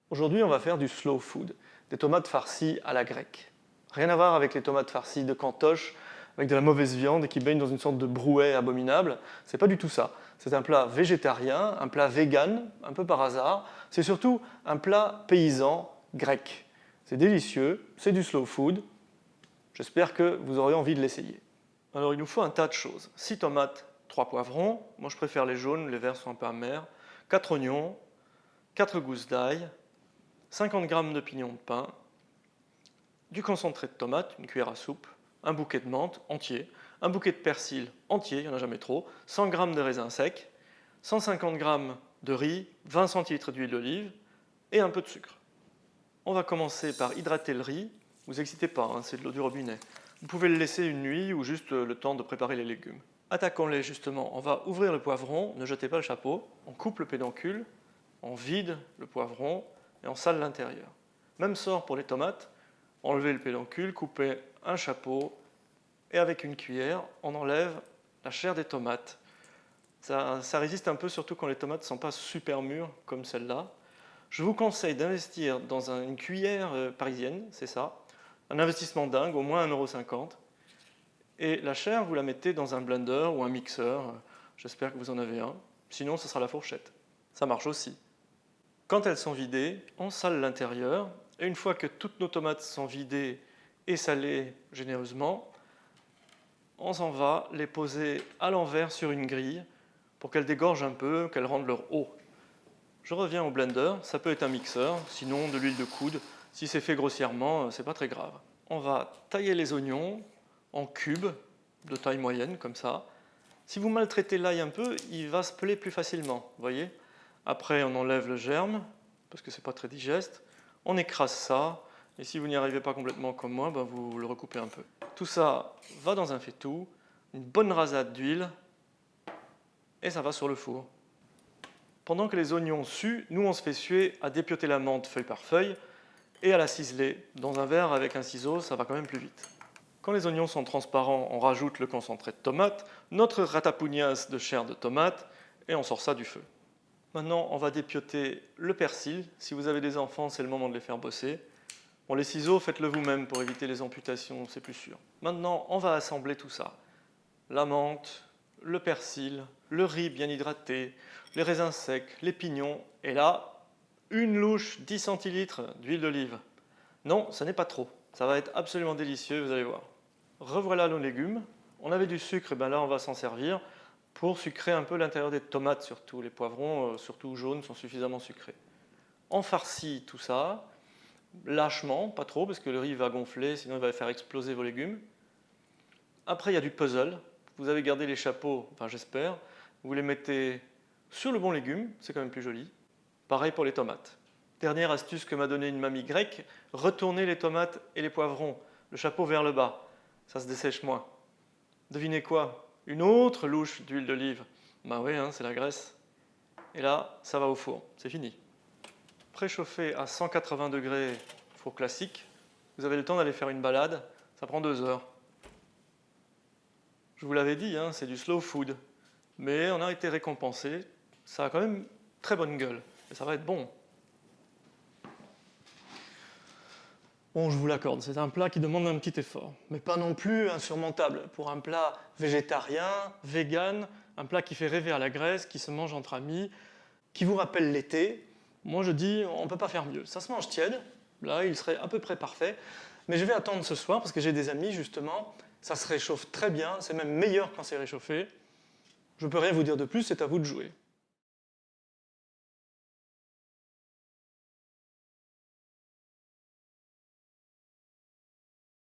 Aujourd'hui, on va faire du slow food, des tomates farcies à la grecque. Rien à voir avec les tomates farcies de Cantoche, avec de la mauvaise viande et qui baignent dans une sorte de brouet abominable. C'est pas du tout ça. C'est un plat végétarien, un plat vegan, un peu par hasard. C'est surtout un plat paysan grec. C'est délicieux, c'est du slow food. J'espère que vous aurez envie de l'essayer. Alors il nous faut un tas de choses. 6 tomates, 3 poivrons, moi je préfère les jaunes, les verts sont un peu amers, 4 oignons, 4 gousses d'ail, 50 g de pignon de pain, du concentré de tomate, une cuillère à soupe, un bouquet de menthe entier, un bouquet de persil entier, il n'y en a jamais trop, 100 g de raisins secs, 150 g de riz, 20 centilitres d'huile d'olive et un peu de sucre. On va commencer par hydrater le riz. Ne vous excitez pas, hein, c'est de l'eau du robinet. Vous pouvez le laisser une nuit ou juste le temps de préparer les légumes. Attaquons-les justement. On va ouvrir le poivron, ne jetez pas le chapeau. On coupe le pédoncule, on vide le poivron et on sale l'intérieur. Même sort pour les tomates. Enlevez le pédoncule, coupez un chapeau et avec une cuillère, on enlève la chair des tomates. Ça résiste un peu, surtout quand les tomates ne sont pas super mûres comme celle-là. Je vous conseille d'investir dans une cuillère parisienne, c'est ça. Un investissement dingue, au moins 1,50 €. Et la chair, vous la mettez dans un blender ou un mixeur. J'espère que vous en avez un. Sinon, ce sera la fourchette. Ça marche aussi. Quand elles sont vidées, on sale l'intérieur. Et une fois que toutes nos tomates sont vidées et salées généreusement, on s'en va les poser à l'envers sur une grille pour qu'elles dégorgent un peu, qu'elles rendent leur eau. Je reviens au blender, ça peut être un mixeur, sinon de l'huile de coude. Si c'est fait grossièrement, c'est pas très grave. On va tailler les oignons en cubes de taille moyenne, comme ça. Si vous maltraitez l'ail un peu, il va se peler plus facilement, vous voyez. Après, on enlève le germe, parce que c'est pas très digeste. On écrase ça, et si vous n'y arrivez pas complètement comme moi, ben vous le recoupez un peu. Tout ça va dans un faitout, une bonne rasade d'huile, et ça va sur le four. Pendant que les oignons suent, nous on se fait suer à dépioter la menthe feuille par feuille et à la ciseler. Dans un verre avec un ciseau, ça va quand même plus vite. Quand les oignons sont transparents, on rajoute le concentré de tomate, notre ratapugnasse de chair de tomate et on sort ça du feu. Maintenant, on va dépioter le persil. Si vous avez des enfants, c'est le moment de les faire bosser. Bon, les ciseaux, faites-le vous-même pour éviter les amputations, c'est plus sûr. Maintenant, on va assembler tout ça. La menthe, le persil, le riz bien hydraté, les raisins secs, les pignons, et là, une louche 10 centilitres d'huile d'olive. Non, ce n'est pas trop. Ça va être absolument délicieux, vous allez voir. Revoilà nos légumes. On avait du sucre, et bien là, on va s'en servir pour sucrer un peu l'intérieur des tomates, surtout. Les poivrons, surtout jaunes, sont suffisamment sucrés. On farcit tout ça, lâchement, pas trop, parce que le riz va gonfler, sinon il va faire exploser vos légumes. Après, il y a du puzzle. Vous avez gardé les chapeaux, enfin j'espère. Vous les mettez sur le bon légume, c'est quand même plus joli. Pareil pour les tomates. Dernière astuce que m'a donnée une mamie grecque, retournez les tomates et les poivrons, le chapeau vers le bas. Ça se dessèche moins. Devinez quoi? Une autre louche d'huile d'olive. Ben oui, hein, c'est la graisse. Et là, ça va au four, c'est fini. Préchauffé à 180 degrés, four classique. Vous avez le temps d'aller faire une balade, ça prend 2 heures. Je vous l'avais dit, hein, c'est du slow food. Mais on a été récompensé. Ça a quand même très bonne gueule. Et ça va être bon. Bon, je vous l'accorde, c'est un plat qui demande un petit effort. Mais pas non plus insurmontable. Pour un plat végétarien, vegan, un plat qui fait rêver à la graisse, qui se mange entre amis, qui vous rappelle l'été, moi je dis, on ne peut pas faire mieux. Ça se mange tiède. Là, il serait à peu près parfait. Mais je vais attendre ce soir parce que j'ai des amis, justement. Ça se réchauffe très bien, c'est même meilleur quand c'est réchauffé. Je ne peux rien vous dire de plus, c'est à vous de jouer.